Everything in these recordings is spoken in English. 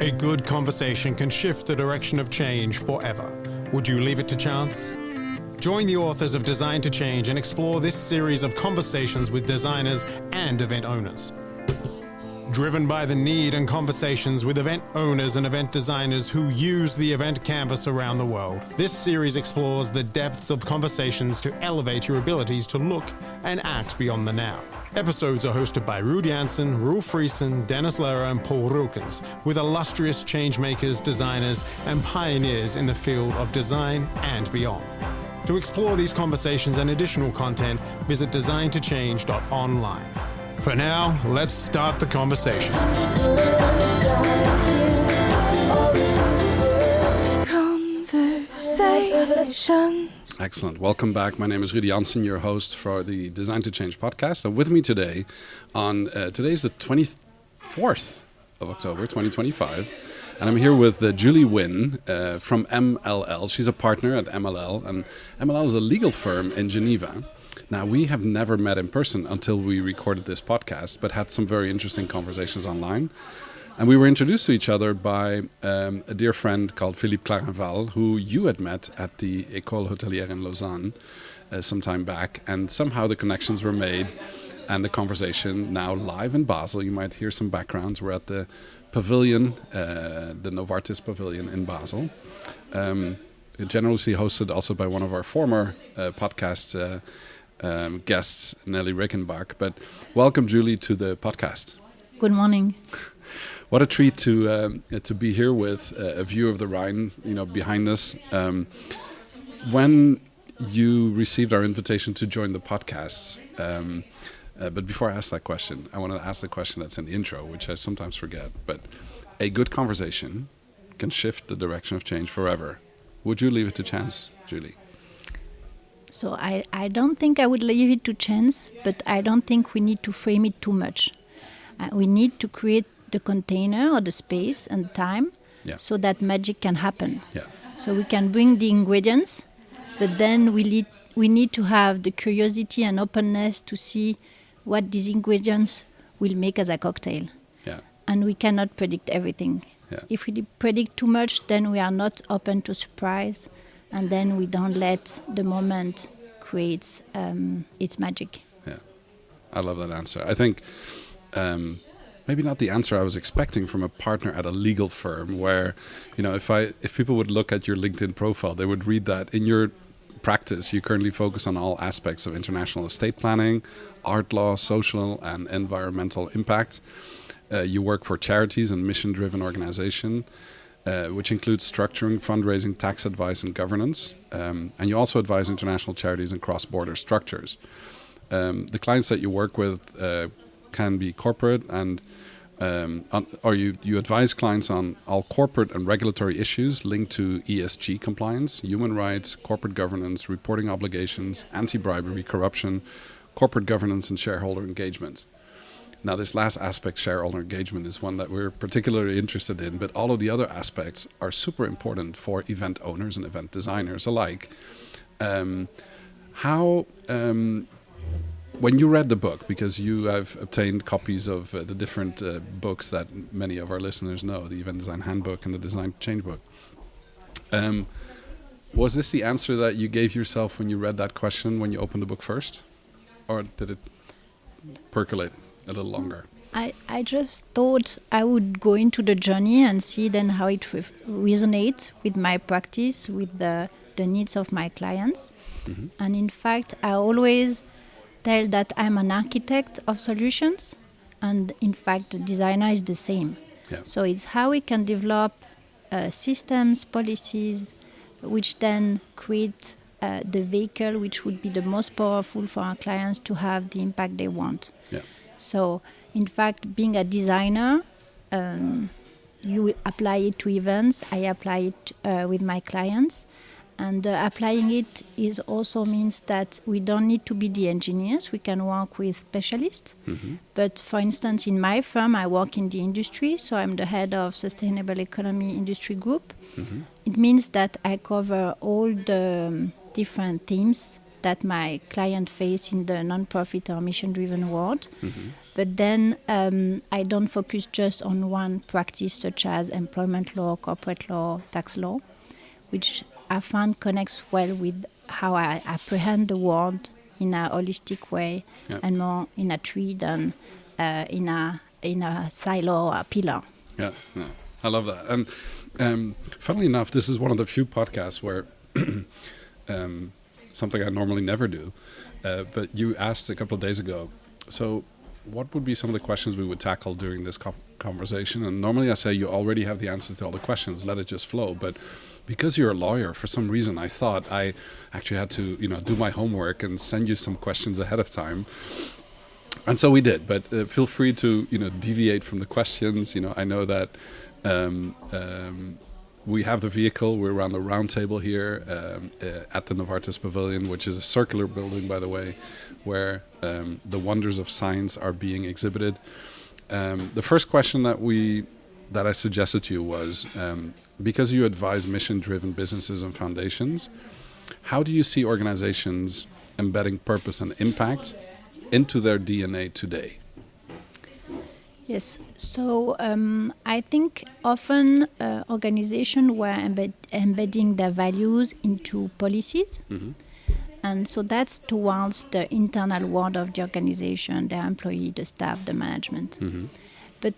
A good conversation can shift the direction of change forever. Would you leave it to chance? Join the authors of Design to Change and explore this series of conversations with designers and event owners. Driven by the need and conversations with event owners and event designers who use the event canvas around the world, this series explores the depths of conversations to elevate your abilities to look and act beyond the now. Episodes are hosted by Ruud Janssen, Roel Friesen, Dennis Lehrer, and Paul Rookens, with illustrious changemakers, designers, and pioneers in the field of design and beyond. To explore these conversations and additional content, visit designtochange.online. For now, let's start the conversation. Conversations. Excellent. Welcome back. My name is Ruud Janssen, your host for the Design to Change podcast. And with me today on today's the 24th of October, 2025. And I'm here with Julie Wynne from MLL. She's a partner at MLL. And MLL is a legal firm in Geneva. Now, we have never met in person until we recorded this podcast, but had some very interesting conversations online. And we were introduced to each other by a dear friend called Philippe Clarenval, who you had met at the École Hôtelière in Lausanne some time back. And somehow the connections were made and the conversation now live in Basel. You might hear some backgrounds. We're at the Pavilion, the Novartis Pavilion in Basel. Generously hosted also by one of our former podcast guests, Nelly Rickenbach. But welcome, Julie, to the podcast. Good morning. What a treat to be here with a view of the Rhine, behind us. When you received our invitation to join the podcast, but before I ask that question, I want to ask the question that's in the intro, which I sometimes forget. But a good conversation can shift the direction of change forever. Would you leave it to chance, Julie? So I don't think I would leave it to chance, but I don't think we need to frame it too much. We need to create the container or the space and time so that magic can happen. Yeah. So we can bring the ingredients, but then we need to have the curiosity and openness to see what these ingredients will make as a cocktail. Yeah. And we cannot predict everything. Yeah. If we predict too much, then we are not open to surprise, and then we don't let the moment create its magic. Yeah, I love that answer. I think maybe not the answer I was expecting from a partner at a legal firm, where, if people would look at your LinkedIn profile, they would read that in your practice you currently focus on all aspects of international estate planning, art law, social and environmental impact. You work for charities and mission-driven organization, which includes structuring, fundraising, tax advice, and governance. And you also advise international charities and cross-border structures. The clients that you work with can be corporate, and you advise clients on all corporate and regulatory issues linked to ESG compliance, human rights, corporate governance, reporting obligations, anti-bribery, corruption, corporate governance, and shareholder engagement. Now, this last aspect, shareholder engagement, is one that we're particularly interested in, but all of the other aspects are super important for event owners and event designers alike. When you read the book, because you have obtained copies of the different books that many of our listeners know, the Event Design Handbook and the Design to Change book, was this the answer that you gave yourself when you read that question when you opened the book first? Or did it percolate a little longer? I just thought I would go into the journey and see then how it resonates with my practice, with the needs of my clients. Mm-hmm. And in fact, I always tell that I'm an architect of solutions, and in fact the designer is the same. Yeah. So it's how we can develop systems, policies, which then create the vehicle which would be the most powerful for our clients to have the impact they want. Yeah. So in fact, being a designer, you apply it to events, I apply it with my clients. And applying it is also means that we don't need to be the engineers. We can work with specialists. Mm-hmm. But for instance, in my firm, I work in the industry. So I'm the head of Sustainable Economy Industry Group. Mm-hmm. It means that I cover all the different themes that my client face in the non-profit or mission-driven world. But then I don't focus just on one practice, such as employment law, corporate law, tax law, which I found connects well with how I apprehend the world in a holistic way and more in a tree than in a silo or a pillar. Yeah, I love that. And funnily enough, this is one of the few podcasts where something I normally never do, but you asked a couple of days ago, so what would be some of the questions we would tackle during this conversation? And normally I say you already have the answers to all the questions, let it just flow. But because you're a lawyer, for some reason I thought I actually had to do my homework and send you some questions ahead of time. And so we did, but feel free to deviate from the questions. I know that we have the vehicle. We're around the round table here at the Novartis Pavilion, which is a circular building, by the way, where the wonders of science are being exhibited. The first question that I suggested to you was, because you advise mission-driven businesses and foundations, how do you see organizations embedding purpose and impact into their DNA today? Yes, so I think often organizations were embedding their values into policies. And so that's towards the internal world of the organization, the employee, the staff, the management. But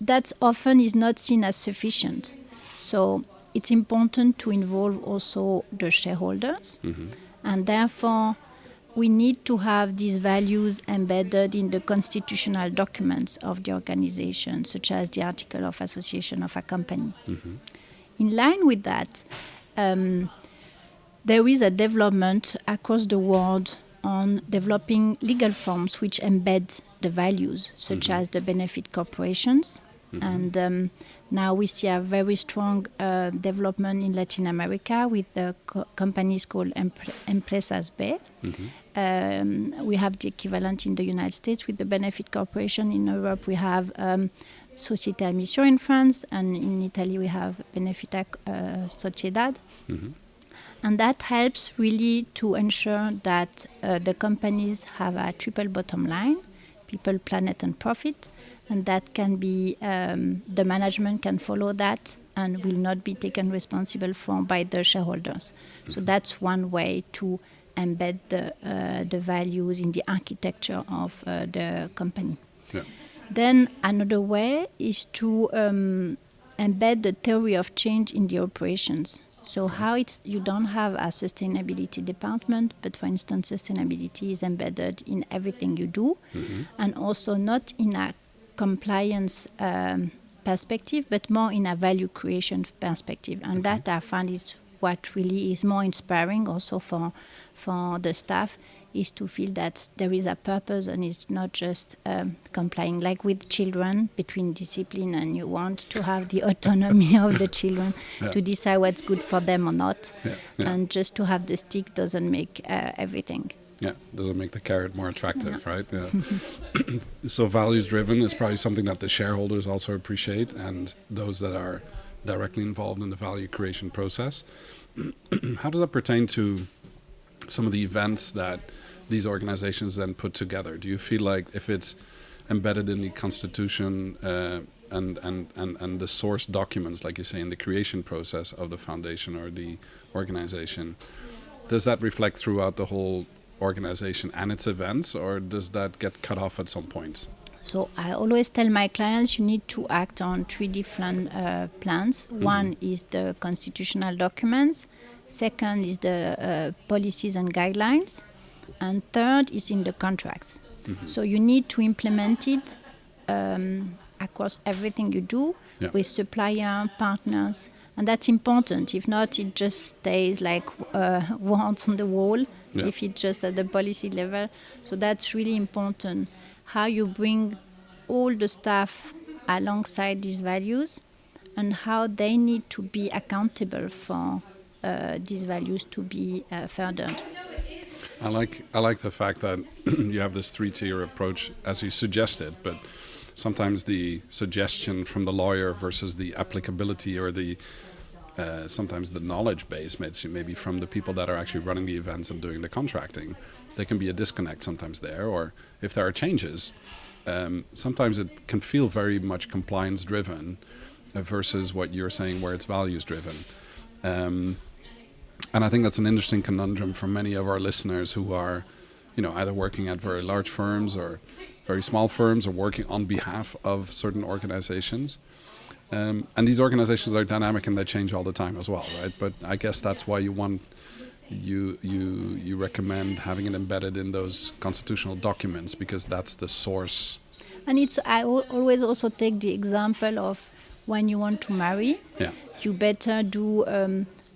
that often is not seen as sufficient. So it's important to involve also the shareholders. And therefore, we need to have these values embedded in the constitutional documents of the organization, such as the Article of Association of a company. In line with that, there is a development across the world on developing legal forms which embed the values, such as the benefit corporations. And now we see a very strong development in Latin America with the companies called Empresas B. We have the equivalent in the United States with the benefit corporation. In Europe, we have Société à Mission in France, and in Italy, we have Benefita Sociedad. And that helps really to ensure that the companies have a triple bottom line, people, planet, and profit, and that can be, the management can follow that and will not be taken responsible for by the shareholders. So that's one way to embed the values in the architecture of the company. Then another way is to embed the theory of change in the operations. So how you don't have a sustainability department, but for instance, sustainability is embedded in everything you do, and also not in a compliance perspective, but more in a value creation perspective. And that I find is what really is more inspiring also for the staff, is to feel that there is a purpose and it's not just complying, like with children, between discipline, and you want to have the autonomy of the children to decide what's good for them or not. And just to have the stick doesn't make everything. Doesn't make the carrot more attractive, right? So values driven is probably something that the shareholders also appreciate, and those that are directly involved in the value creation process. How does that pertain to some of the events that these organizations then put together? Do you feel like if it's embedded in the constitution and the source documents, like you say, in the creation process of the foundation or the organization, does that reflect throughout the whole organization and its events, or does that get cut off at some point? So I always tell my clients you need to act on three different plans. One is the constitutional documents. Second is the policies and guidelines. And third is in the contracts. So you need to implement it across everything you do with supplier, partners. And that's important. If not, it just stays like words on the wall if it's just at the policy level. So that's really important. How you bring all the staff alongside these values and how they need to be accountable for these values to be furthered. I like the fact that you have this three-tier approach, as you suggested, but sometimes the suggestion from the lawyer versus the applicability or the sometimes the knowledge base, maybe from the people that are actually running the events and doing the contracting, there can be a disconnect sometimes there. Or if there are changes, sometimes it can feel very much compliance driven versus what you're saying where it's values driven. And I think that's an interesting conundrum for many of our listeners who are, either working at very large firms or very small firms or working on behalf of certain organizations. And these organizations are dynamic and they change all the time as well, right? But I guess that's why you recommend having it embedded in those constitutional documents, because that's the source. And I always also take the example of when you want to marry, you better do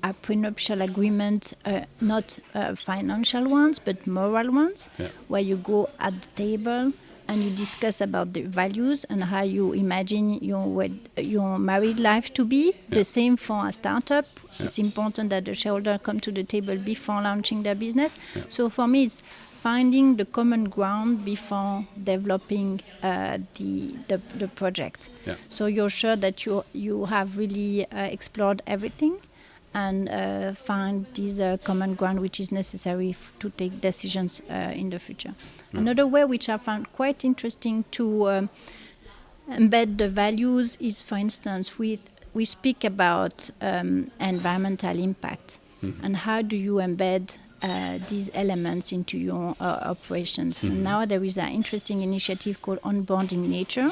a prenuptial agreement, not financial ones, but moral ones, where you go at the table and you discuss about the values and how you imagine your married life to be. The same for a startup. It's important that the shareholder come to the table before launching their business. So for me, it's finding the common ground before developing the project. So you're sure that you have really explored everything and find this common ground which is necessary to take decisions in the future. Another way which I found quite interesting to embed the values is, for instance, we speak about environmental impact, and how do you embed these elements into your operations. And now there is an interesting initiative called Unbounding Nature,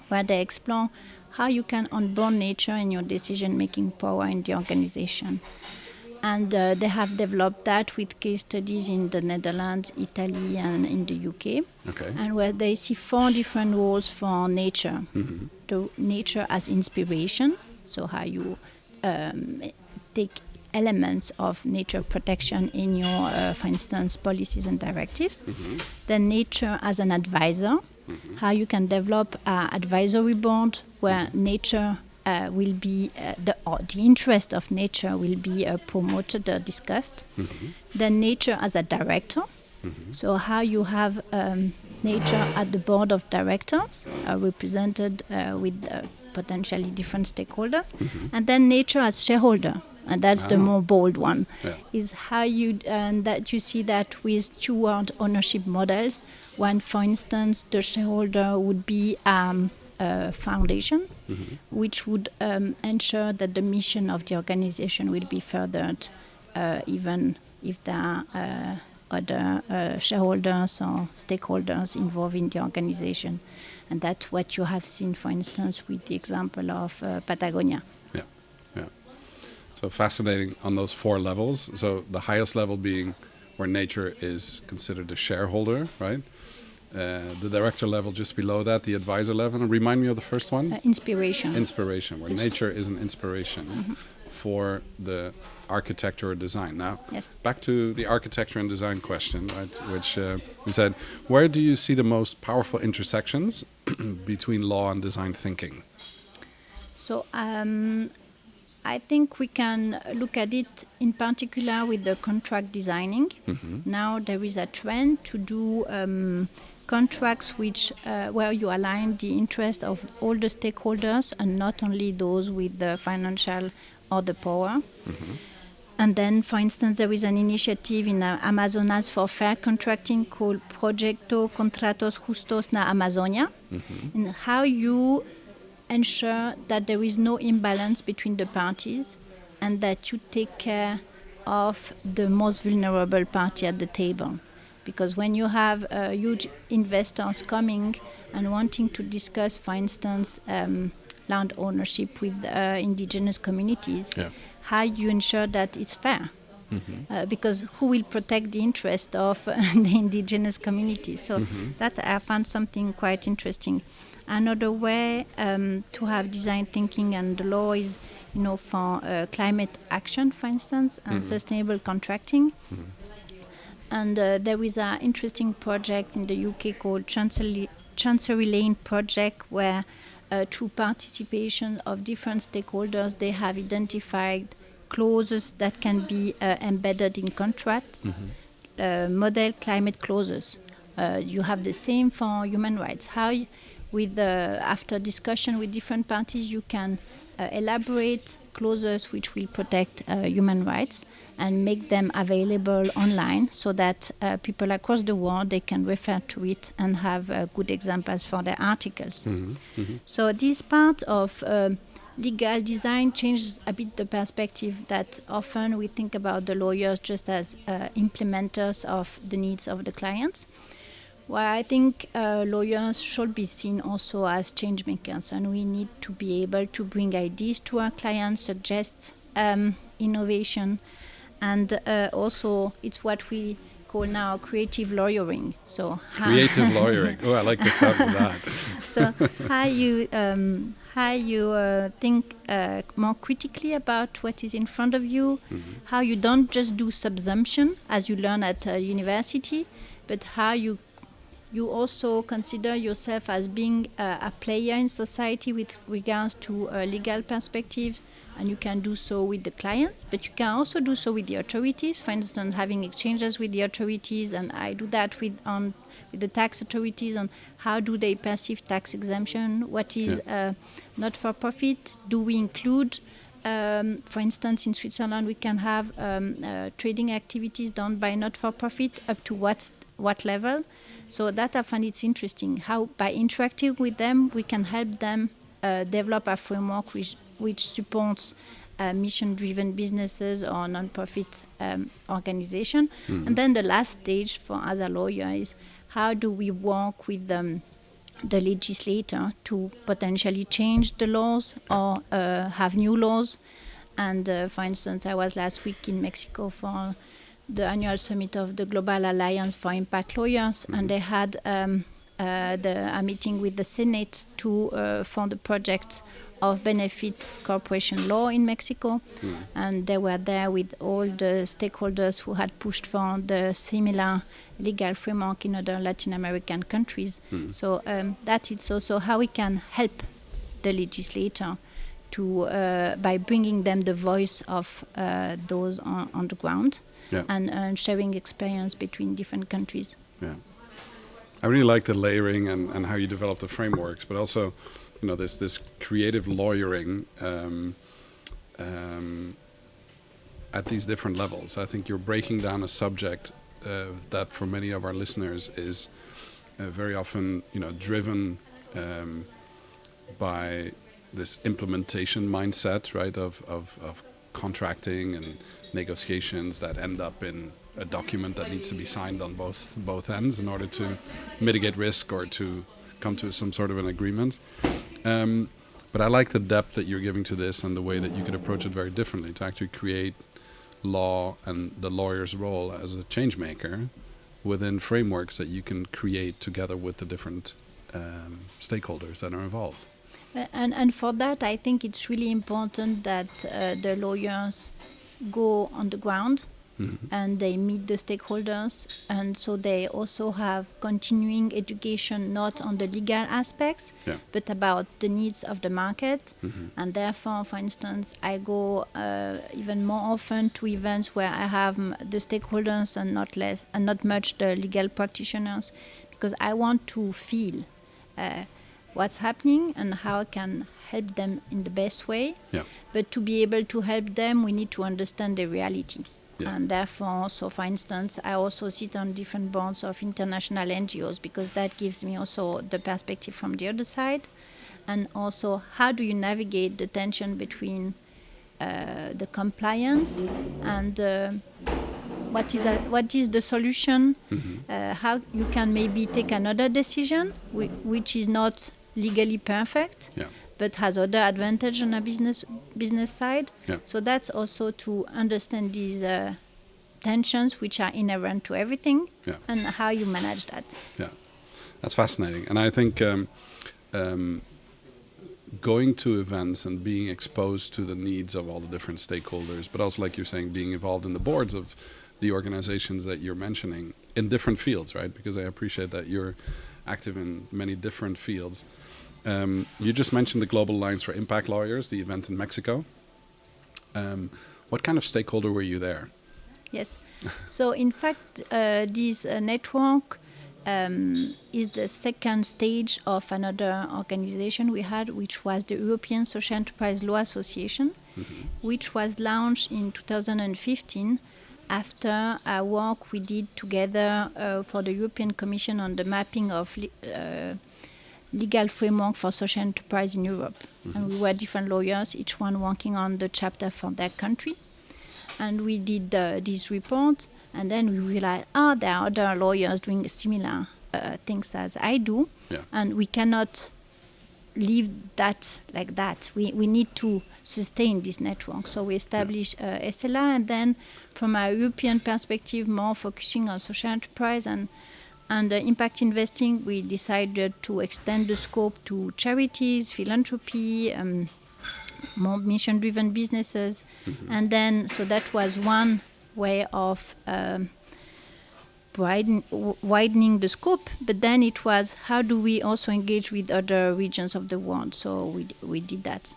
where they explore how you can unbound nature in your decision-making power in the organization. And they have developed that with case studies in the Netherlands, Italy, and in the UK. And where they see 4 different roles for nature. The nature as inspiration, so how you take elements of nature protection in your, for instance, policies and directives. Then nature as an advisor, how you can develop an advisory board where nature will be, the interest of nature will be promoted or discussed. Then nature as a director, so how you have nature at the board of directors represented with potentially different stakeholders. And then nature as shareholder. And that's the more bold one, is how that you see that with steward ownership models, when, for instance, the shareholder would be a foundation, which would ensure that the mission of the organization will be furthered, even if there are other shareholders or stakeholders involved in the organization. And that's what you have seen, for instance, with the example of Patagonia. So fascinating on those 4 levels. So the highest level being where nature is considered a shareholder, right? The director level just below that, the advisor level. And remind me of the first one? Inspiration. Inspiration, where nature is an inspiration for the architecture or design. Now, back to the architecture and design question, right? Which we said, where do you see the most powerful intersections between law and design thinking? So I think we can look at it in particular with the contract designing. Now there is a trend to do contracts which where you align the interest of all the stakeholders and not only those with the financial or the power. And then, for instance, there is an initiative in Amazonas for fair contracting called Proyecto Contratos Justos na Amazonia, and how you ensure that there is no imbalance between the parties and that you take care of the most vulnerable party at the table. Because when you have huge investors coming and wanting to discuss, for instance, land ownership with indigenous communities, how you ensure that it's fair. Because who will protect the interest of the indigenous community? So that I found something quite interesting. Another way to have design thinking and the law is, for climate action, for instance, and sustainable contracting. And there is an interesting project in the UK called Chancery Lane Project, where through participation of different stakeholders, they have identified clauses that can be embedded in contracts, model climate clauses. You have the same for human rights. How, after discussion with different parties, you can elaborate clauses which will protect human rights and make them available online so that people across the world, they can refer to it and have good examples for their articles. So this part of legal design changes a bit the perspective that often we think about the lawyers just as implementers of the needs of the clients. Well, I think lawyers should be seen also as change makers, and we need to be able to bring ideas to our clients, suggest innovation, and also it's what we call now creative lawyering. So creative lawyering. Oh, I like the sound of that. So how you think more critically about what is in front of you, how you don't just do subsumption as you learn at university, but how you also consider yourself as being a player in society with regards to a legal perspective, and you can do so with the clients, but you can also do so with the authorities. For instance, having exchanges with the authorities, and I do that with the tax authorities on how do they perceive tax exemption, what is not-for-profit, do we include, for instance, in Switzerland, we can have trading activities done by not-for-profit up to what level. So that I find it's interesting, how by interacting with them, we can help them develop a framework which supports mission-driven businesses or non-profit organization. And then the last stage for as a lawyer is how do we work with the legislator to potentially change the laws or have new laws. And for instance, I was last week in Mexico for the annual summit of the Global Alliance for Impact Lawyers, and they had a meeting with the Senate for the project of benefit corporation law in Mexico, and they were there with all the stakeholders who had pushed for the similar legal framework in other Latin American countries. So that is also how we can help the legislator to by bringing them the voice of those on the ground. And sharing experience between different countries. Yeah, I really like the layering and how you develop the frameworks, but also, this creative lawyering at these different levels. I think you're breaking down a subject that for many of our listeners is very often, driven by this implementation mindset, right, of contracting and negotiations that end up in a document that needs to be signed on both ends in order to mitigate risk or to come to some sort of an agreement. But I like the depth that you're giving to this and the way that you could approach it very differently to actually create law and the lawyer's role as a change maker within frameworks that you can create together with the different stakeholders that are involved. And for that, I think it's really important that the lawyers go on the ground and they meet the stakeholders, and so they also have continuing education not on the legal aspects but about the needs of the market. And therefore, for instance, I go even more often to events where I have the stakeholders and not much the legal practitioners, because I want to feel what's happening and how I can help them in the best way. But to be able to help them, we need to understand the reality. And therefore, so for instance, I also sit on different boards of international NGOs, because that gives me also the perspective from the other side. And also, how do you navigate the tension between the compliance and what is the solution? How you can maybe take another decision which is not legally perfect, but has other advantage on a business side. So that's also to understand these tensions which are inherent to everything, and how you manage that. That's fascinating. And I think going to events and being exposed to the needs of all the different stakeholders, but also, like you're saying, being involved in the boards of the organizations that you're mentioning in different fields, right? Because I appreciate that you're active in many different fields. You just mentioned the Global Alliance for Impact Lawyers, the event in Mexico. What kind of stakeholder were you there? Yes. So in fact, this network is the second stage of another organization we had, which was the European Social Enterprise Law Association, which was launched in 2015 after a work we did together for the European Commission on the mapping of legal framework for social enterprise in Europe. And we were different lawyers, each one working on the chapter for their country. And we did this report, and then we realized, there are other lawyers doing similar things as I do, and we cannot leave that like that. We need to sustain this network. So we established SLA, and then from a European perspective, more focusing on social enterprise and impact investing, we decided to extend the scope to charities, philanthropy, more mission-driven businesses. And then, so that was one way of widening the scope, but then it was how do we also engage with other regions of the world. So we did that.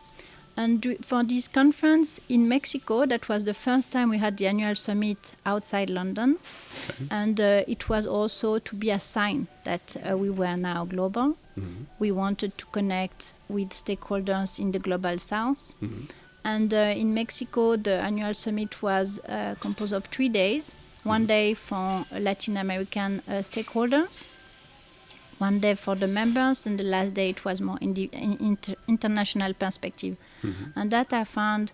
And for this conference in Mexico, that was the first time we had the annual summit outside London. And it was also to be a sign that we were now global. We wanted to connect with stakeholders in the global south. And in Mexico, the annual summit was composed of 3 days. One day for Latin American stakeholders, one day for the members, and the last day it was more in the international perspective. And that I found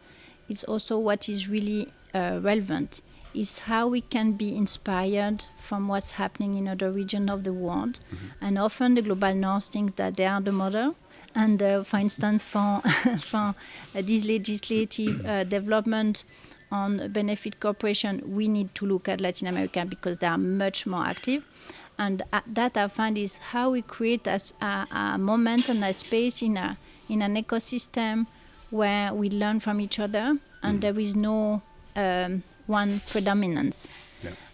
is also what is really relevant, is how we can be inspired from what's happening in other regions of the world. And often the Global North thinks that they are the model. And for instance, for this legislative development on benefit corporation, we need to look at Latin America because they are much more active. And that I find is how we create a moment and a space in an ecosystem where we learn from each other, and there is no one predominance.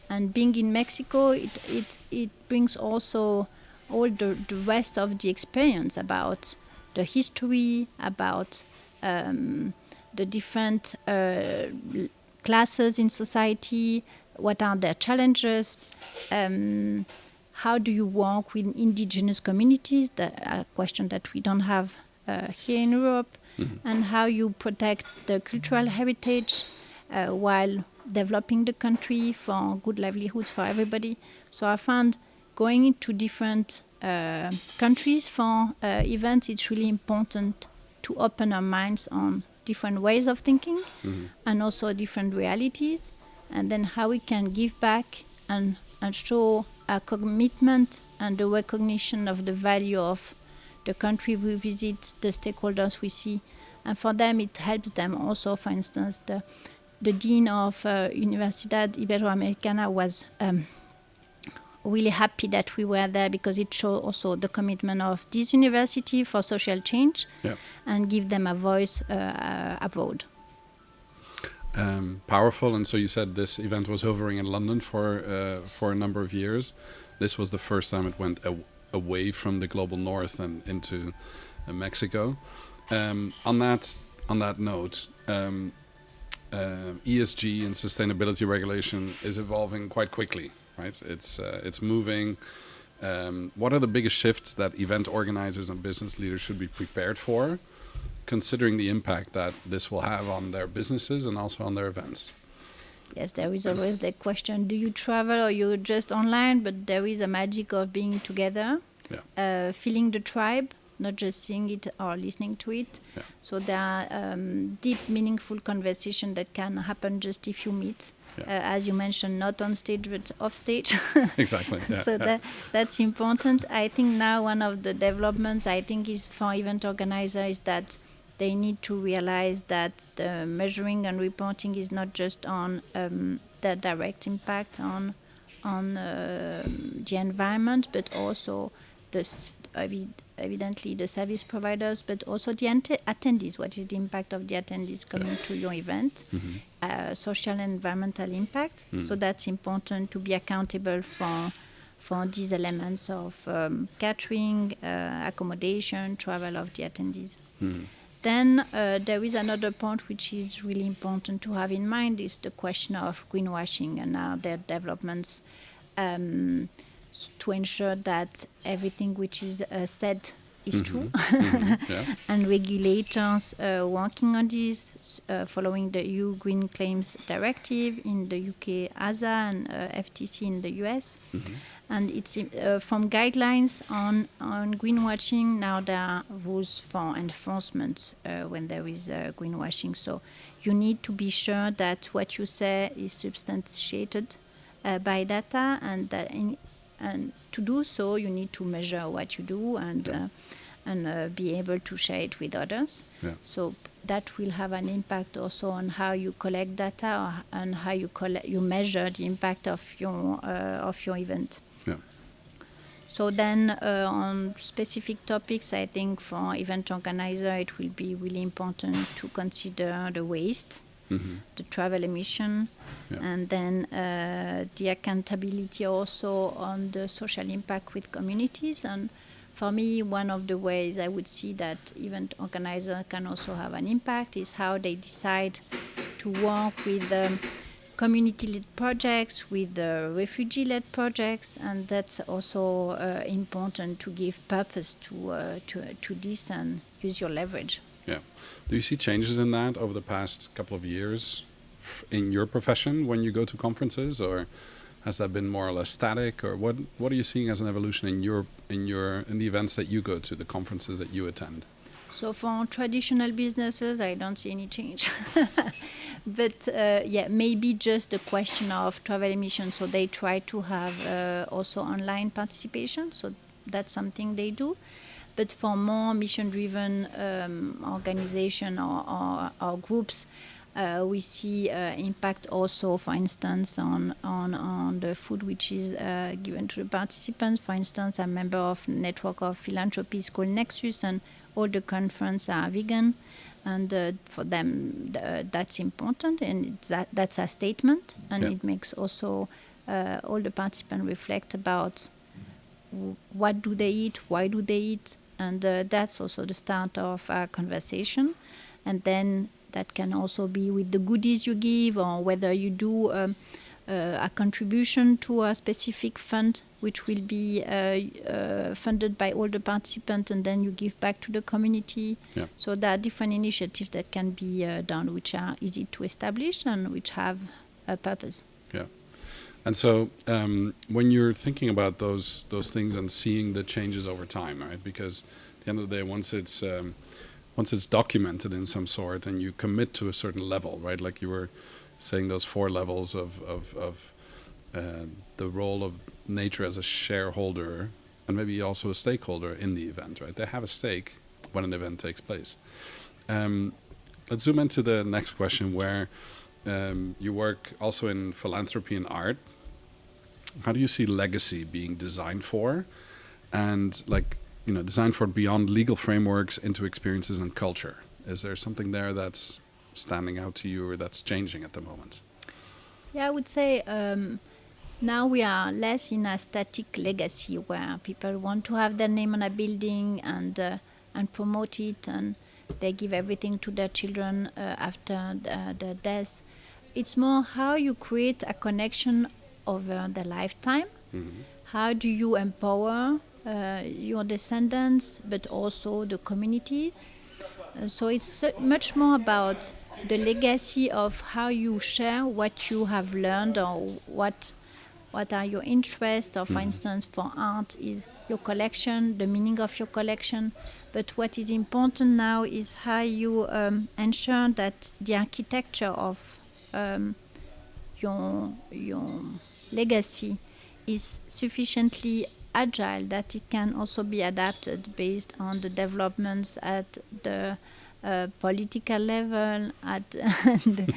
And being in Mexico, it brings also all the rest of the experience about the history, about the different classes in society, what are their challenges, how do you work with indigenous communities, a question that we don't have here in Europe, and how you protect the cultural heritage while developing the country for good livelihoods for everybody. So I found going into different countries for events, it's really important to open our minds on different ways of thinking and also different realities, and then how we can give back and show a commitment and the recognition of the value of the country we visit, the stakeholders we see. And for them, it helps them also. For instance, the dean of Universidad Iberoamericana was really happy that we were there because it showed also the commitment of this university for social change and give them a voice abroad. Powerful. And so you said this event was hovering in London for a number of years. This was the first time it went away from the global north and into Mexico. On that note, ESG and sustainability regulation is evolving quite quickly, right? It's moving. What are the biggest shifts that event organizers and business leaders should be prepared for, considering the impact that this will have on their businesses and also on their events? Yes, there is always the question, do you travel or you're just online? But there is a magic of being together, feeling the tribe, not just seeing it or listening to it. So there are deep, meaningful conversations that can happen just if you meet. As you mentioned, not on stage, but off stage. Exactly. So that's important. I think now one of the developments I think is for event organizers is that they need to realize that the measuring and reporting is not just on the direct impact on the environment, but also evidently the service providers, but also the attendees. What is the impact of the attendees coming to your event? Social and environmental impact. So that's important to be accountable for these elements of catering, accommodation, travel of the attendees. Then there is another point which is really important to have in mind is the question of greenwashing and now their developments to ensure that everything which is said is true. Yeah. And regulators working on this, following the EU Green Claims Directive in the UK, ASA, and FTC in the US. And it's from guidelines on greenwashing. Now there are rules for enforcement when there is greenwashing. So you need to be sure that what you say is substantiated by data, and and to do so, you need to measure what you do and be able to share it with others. Yeah. So that will have an impact also on how you collect data and how you measure the impact of your event. Yeah. So then on specific topics, I think for event organizer, it will be really important to consider the waste, the travel emission, and then the accountability also on the social impact with communities. And for me, one of the ways I would see that event organizer can also have an impact is how they decide to work with community-led projects, with refugee-led projects, and that's also important to give purpose to this and use your leverage. Yeah. Do you see changes in that over the past couple of years in your profession when you go to conferences, or has that been more or less static, or what are you seeing as an evolution in the events that you go to, the conferences that you attend? So for traditional businesses, I don't see any change. But maybe just the question of travel emissions. So they try to have also online participation. So that's something they do. But for more mission-driven organization or groups, we see impact also, for instance, on the food which is given to the participants. For instance, I'm a member of a network of philanthropies called Nexus, and all the conferences are vegan. And for them, that's important, and that's a statement. And it makes also all the participants reflect about what do they eat, why do they eat, and that's also the start of a conversation. And then that can also be with the goodies you give, or whether you do a contribution to a specific fund, which will be funded by all the participants, and then you give back to the community. Yeah. So there are different initiatives that can be done, which are easy to establish and which have a purpose. Yeah. And so when you're thinking about those things and seeing the changes over time, right? Because at the end of the day, once it's documented in some sort and you commit to a certain level, right? Like you were saying, those 4 levels of the role of nature as a shareholder and maybe also a stakeholder in the event, right? They have a stake when an event takes place. Let's zoom into the next question, where you work also in philanthropy and art. How do you see legacy being designed for, and designed for beyond legal frameworks into experiences and culture? Is there something there that's standing out to you or that's changing at the moment? Yeah, I would say now we are less in a static legacy where people want to have their name on a building and promote it, and they give everything to their children after their death. It's more how you create a connection over the lifetime. Mm-hmm. How do you empower your descendants, but also the communities? So it's much more about the legacy of how you share what you have learned, or what are your interests, or for instance for art is your collection, the meaning of your collection. But what is important now is how you ensure that the architecture of your legacy is sufficiently agile, that it can also be adapted based on the developments at the political level, at the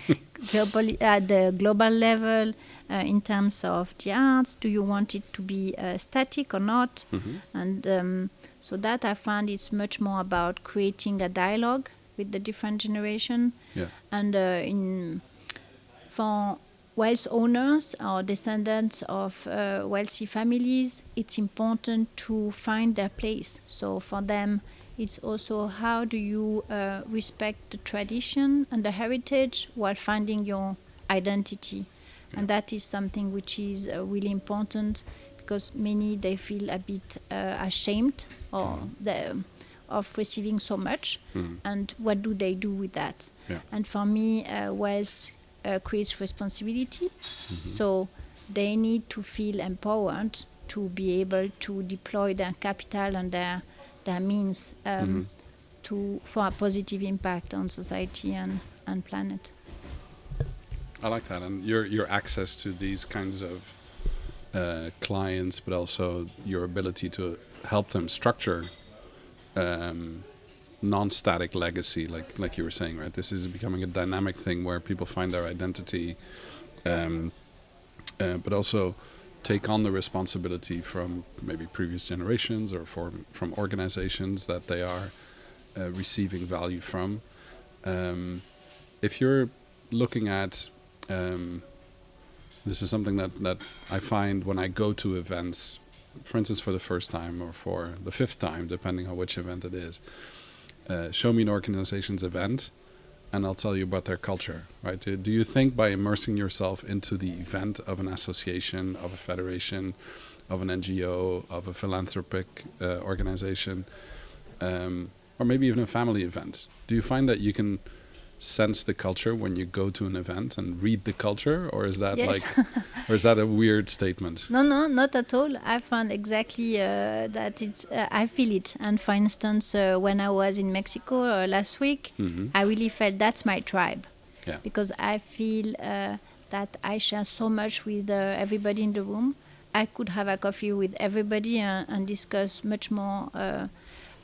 global level, in terms of the arts. Do you want it to be static or not? Mm-hmm. And so that I found it's much more about creating a dialogue with the different generation. Yeah. And for wealth owners or descendants of wealthy families, it's important to find their place. So for them, it's also how do you respect the tradition and the heritage while finding your identity. Yeah. And that is something which is really important, because many, they feel a bit ashamed, or of receiving so much, and what do they do with that? Yeah. And for me, wealth creates responsibility, so they need to feel empowered to be able to deploy their capital and their means for a positive impact on society and planet. I like that, and your access to these kinds of clients, but also your ability to help them structure non-static legacy, like you were saying, right? This is becoming a dynamic thing where people find their identity, but also take on the responsibility from maybe previous generations or from organizations that they are receiving value from. If you're looking at this is something that I find when I go to events, for instance, for the first time or for the fifth time, depending on which event it is. Show me an organization's event, and I'll tell you about their culture, right? Do you think by immersing yourself into the event of an association, of a federation, of an NGO, of a philanthropic organization, or maybe even a family event, do you find that you can sense the culture when you go to an event and read the culture, or is that or is that a weird statement? No, not at all. I found exactly that it's. I feel it. And for instance, when I was in Mexico last week, I really felt that's my tribe, because I feel that I share so much with everybody in the room. I could have a coffee with everybody and discuss much more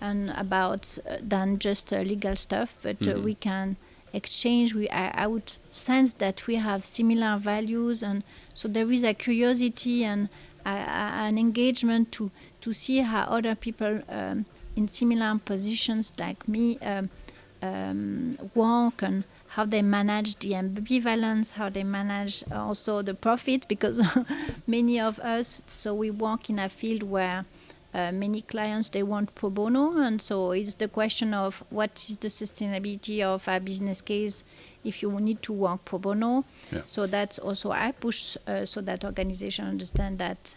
and about than just legal stuff, but we can exchange. I would sense that we have similar values, and so there is a curiosity and an engagement to see how other people in similar positions like me work, and how they manage the ambivalence, how they manage also the profit, because many of us, so we work in a field where many clients, they want pro bono, and so it's the question of what is the sustainability of a business case if you need to work pro bono. So that's also I push so that organization understand that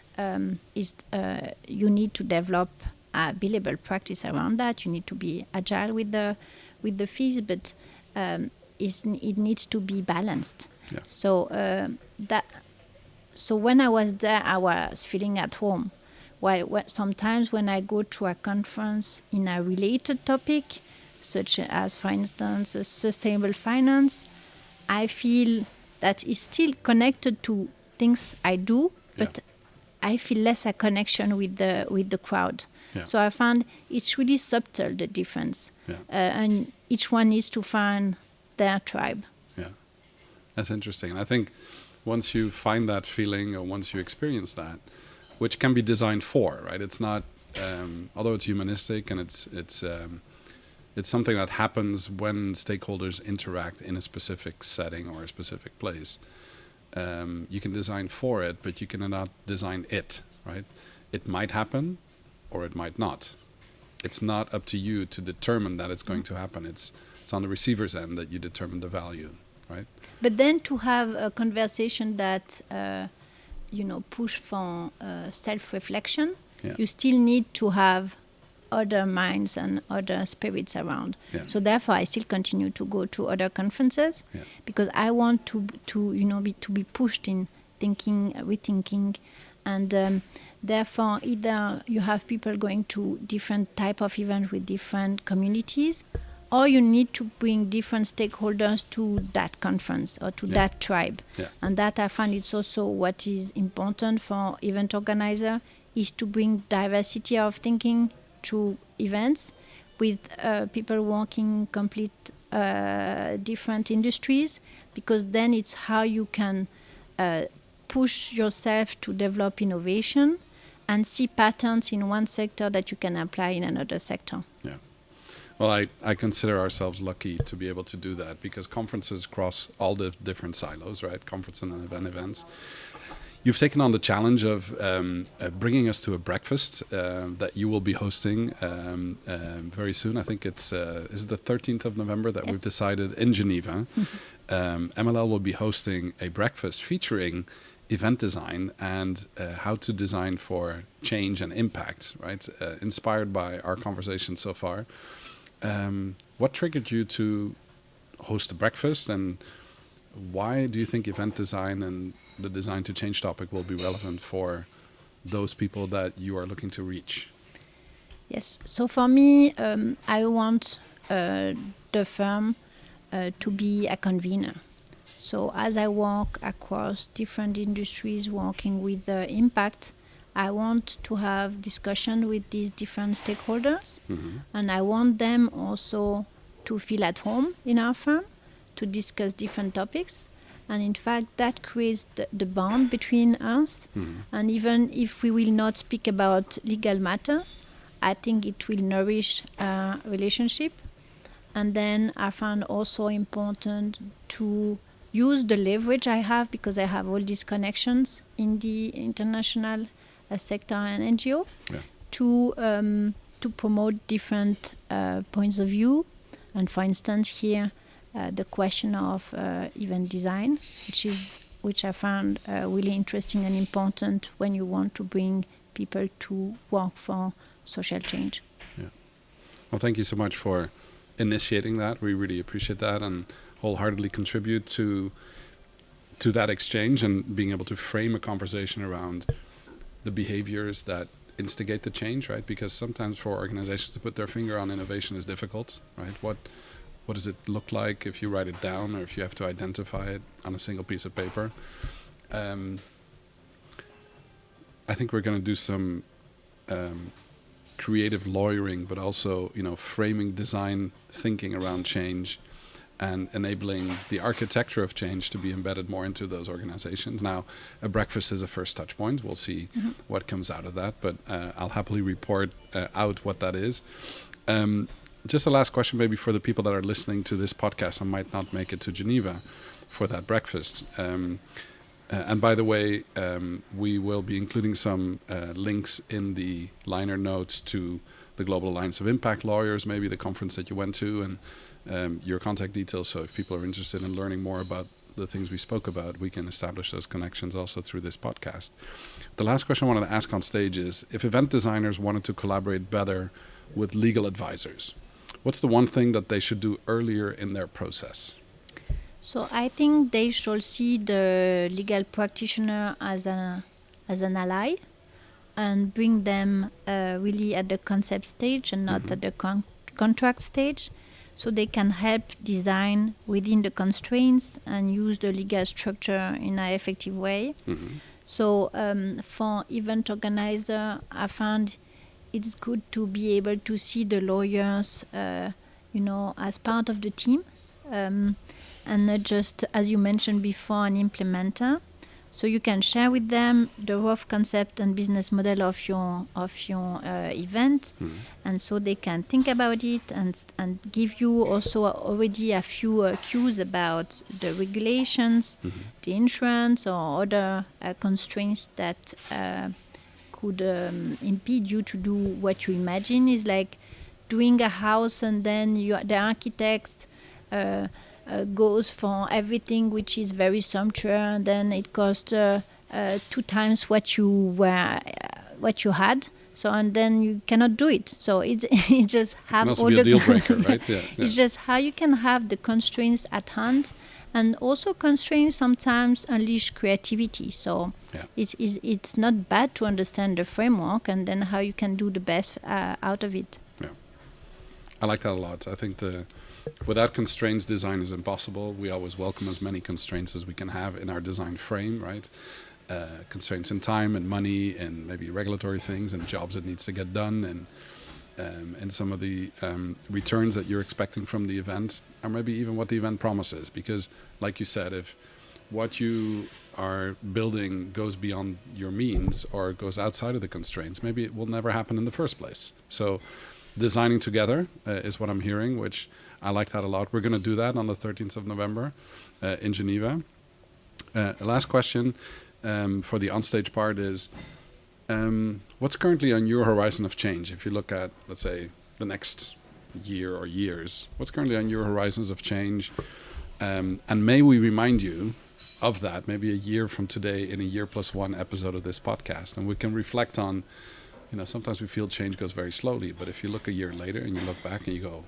you need to develop a billable practice around that. You need to be agile with the fees, but it needs to be balanced. So when I was there, I was feeling at home. While sometimes when I go to a conference in a related topic, such as, for instance, sustainable finance, I feel that it's still connected to things I do, but I feel less a connection with the crowd. So I found it's really subtle, the difference, and each one needs to find their tribe. Yeah, that's interesting. And I think once you find that feeling, or once you experience that, which can be designed for, right? It's not, although it's humanistic and it's something that happens when stakeholders interact in a specific setting or a specific place. You can design for it, but you cannot design it, right? It might happen, or it might not. It's not up to you to determine that it's going to happen. It's on the receiver's end that you determine the value, right? But then to have a conversation that push for self-reflection, you still need to have other minds and other spirits around. So therefore, I still continue to go to other conferences because I want to be pushed in thinking, rethinking, and therefore either you have people going to different type of events with different communities, or you need to bring different stakeholders to that conference or to that tribe. And that I find it's also what is important for event organizer, is to bring diversity of thinking to events with people working complete different industries, because then it's how you can push yourself to develop innovation and see patterns in one sector that you can apply in another sector. Well, I consider ourselves lucky to be able to do that, because conferences cross all the different silos, right? Conference and events. You've taken on the challenge of bringing us to a breakfast that you will be hosting very soon. I think is it the 13th of November that we've decided in Geneva. MLL will be hosting a breakfast featuring event design and how to design for change and impact, right? Inspired by our conversation so far. What triggered you to host a breakfast, and why do you think event design and the design to change topic will be relevant for those people that you are looking to reach? Yes. So for me, I want the firm to be a convener. So as I walk across different industries working with the impact, I want to have discussion with these different stakeholders, and I want them also to feel at home in our firm, to discuss different topics. And in fact, that creates the bond between us. And even if we will not speak about legal matters, I think it will nourish a relationship. And then I found also important to use the leverage I have, because I have all these connections in the international sector and NGO, to promote different points of view. And for instance, here the question of event design, which I found really interesting and important when you want to bring people to work for social change. Yeah. Well, thank you so much for initiating that. We really appreciate that and wholeheartedly contribute to that exchange and being able to frame a conversation around the behaviors that instigate the change, right? Because sometimes for organizations to put their finger on innovation is difficult, right? What does it look like if you write it down, or if you have to identify it on a single piece of paper? I think we're going to do some creative lawyering, but also, framing design thinking around change and enabling the architecture of change to be embedded more into those organizations. Now, a breakfast is a first touch point. We'll see what comes out of that, but I'll happily report out what that is. Just a last question maybe for the people that are listening to this podcast and might not make it to Geneva for that breakfast. And by the way, we will be including some links in the liner notes to the Global Alliance of Impact Lawyers, maybe the conference that you went to, and your contact details. So if people are interested in learning more about the things we spoke about, we can establish those connections also through this podcast. The last question I wanted to ask on stage is, if event designers wanted to collaborate better with legal advisors, what's the one thing that they should do earlier in their process? So I think they should see the legal practitioner as an ally, and bring them really at the concept stage and not at the contract stage, so they can help design within the constraints and use the legal structure in an effective way. So for event organizer, I found it's good to be able to see the lawyers, as part of the team, and not just, as you mentioned before, an implementer. So you can share with them the rough concept and business model of your event, and so they can think about it and give you also already a few cues about the regulations, the insurance, or other constraints that could impede you to do what you imagine. Is like doing a house and then the architect goes for everything which is very sumptuous, and then it costs 2 times what you had. So, and then you cannot do it. So it just have it all be the a deal breaker, right? Yeah. It's just how you can have the constraints at hand, and also constraints sometimes unleash creativity. So it's not bad to understand the framework and then how you can do the best out of it. Yeah, I like that a lot. I think without constraints, design is impossible. We always welcome as many constraints as we can have in our design frame, right? Constraints in time and money and maybe regulatory things and jobs that needs to get done, and some of the returns that you're expecting from the event, or maybe even what the event promises. Because like you said, if what you are building goes beyond your means or goes outside of the constraints, maybe it will never happen in the first place. So designing together is what I'm hearing, which I like that a lot. We're going to do that on the 13th of November in Geneva. Last question for the ONstage part is, what's currently on your horizon of change? If you look at, let's say, the next year or years, what's currently on your horizons of change? And may we remind you of that, maybe a year from today, in a year plus one episode of this podcast, and we can reflect on, sometimes we feel change goes very slowly, but if you look a year later and you look back and you go,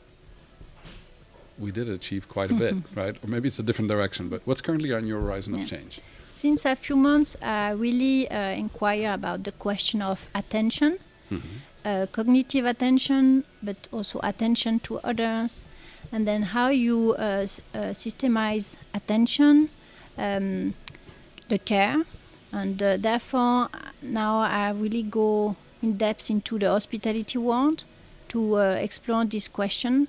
we did achieve quite a bit, right? Or maybe it's a different direction, but what's currently on your horizon of change? Since a few months, I really inquire about the question of attention, cognitive attention, but also attention to others, and then how you systemize attention, the care, and therefore now I really go in depth into the hospitality world to explore this question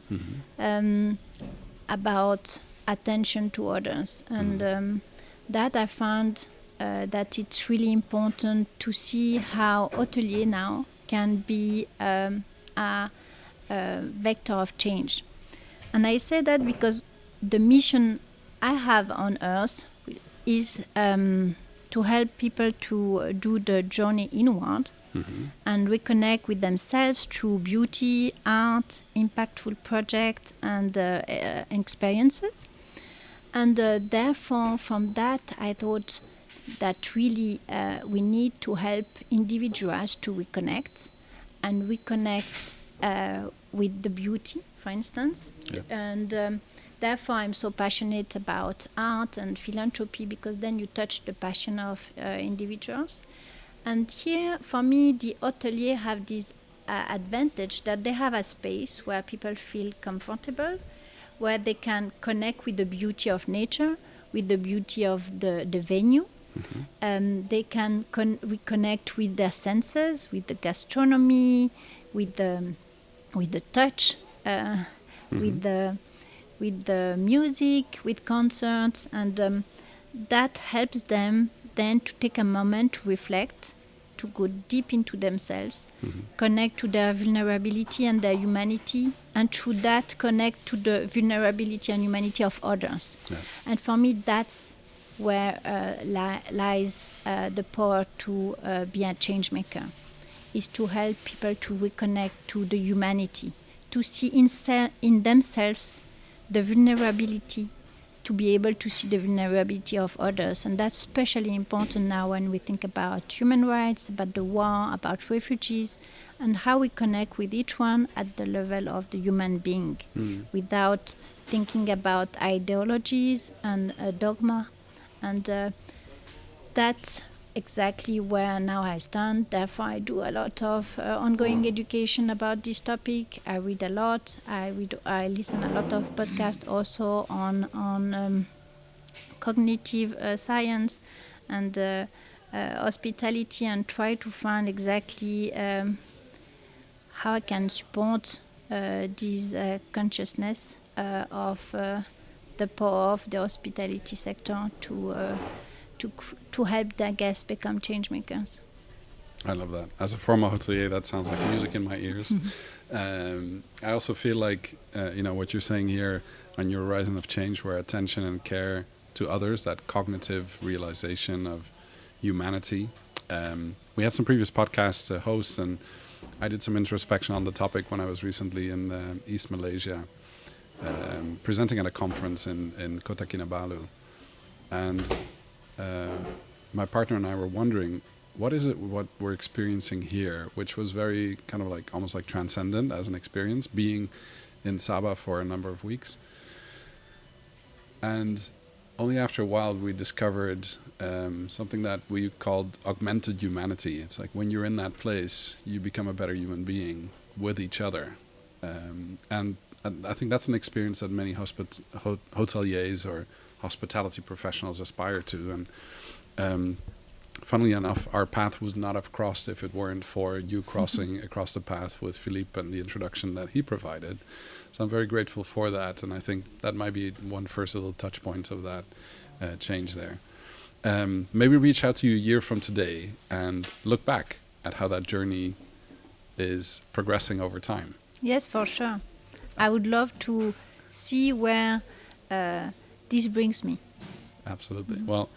about attention to others, and that I found that it's really important to see how hotelier now can be a vector of change. And I say that because the mission I have on Earth is to help people to do the journey inward and reconnect with themselves through beauty, art, impactful projects, and experiences. And therefore, from that, I thought that really we need to help individuals to reconnect and reconnect with the beauty, for instance. Yeah. And therefore, I'm so passionate about art and philanthropy, because then you touch the passion of individuals. And here, for me, the hotelier have this advantage that they have a space where people feel comfortable, where they can connect with the beauty of nature, with the beauty of the venue. They can reconnect with their senses, with the gastronomy, with the touch, with the music, with concerts, and that helps them then to take a moment to reflect, to go deep into themselves, connect to their vulnerability and their humanity, and through that connect to the vulnerability and humanity of others. Yeah. And for me, that's where lies the power to be a change maker, is to help people to reconnect to the humanity, to see in themselves the vulnerability, to be able to see the vulnerability of others. And that's especially important now when we think about human rights, about the war, about refugees, and how we connect with each one at the level of the human being, without thinking about ideologies and dogma. And that's exactly where now I stand. Therefore, I do a lot of ongoing education about this topic. I read a lot. I listen a lot of podcasts also on cognitive science and hospitality, and try to find exactly how I can support this consciousness of the power of the hospitality sector to help their guests become change makers. I love that. As a former hotelier, that sounds like music in my ears. I also feel like, what you're saying here on your horizon of change, where attention and care to others, that cognitive realization of humanity. We had some previous podcasts to host, and I did some introspection on the topic when I was recently in East Malaysia, presenting at a conference in Kota Kinabalu. And my partner and I were wondering, what is it what we're experiencing here, which was very kind of like almost like transcendent as an experience, being in Sabah for a number of weeks. And only after a while we discovered something that we called augmented humanity. It's like when you're in that place, you become a better human being with each other. And I think that's an experience that many hoteliers or hospitality professionals aspire to. And funnily enough, our path would not have crossed if it weren't for you crossing across the path with Philippe and the introduction that he provided. So I'm very grateful for that, and I think that might be one first little touch point of that change there. Maybe reach out to you a year from today and look back at how that journey is progressing over time. Yes, for sure. I would love to see where this brings me. Absolutely. Well,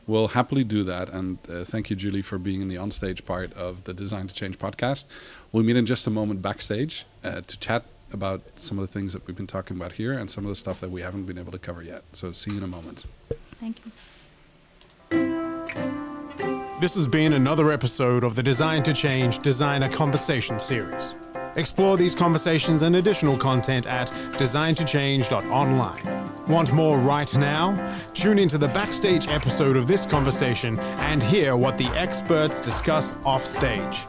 we'll happily do that. And thank you, Julie, for being in the ONstage part of the Design to Change podcast. We'll meet in just a moment backstage to chat about some of the things that we've been talking about here and some of the stuff that we haven't been able to cover yet. So see you in a moment. Thank you. This has been another episode of the Design to Change Designer Conversation series. Explore these conversations and additional content at designtochange.online. Want more right now? Tune into the backstage episode of this conversation and hear what the experts discuss off stage.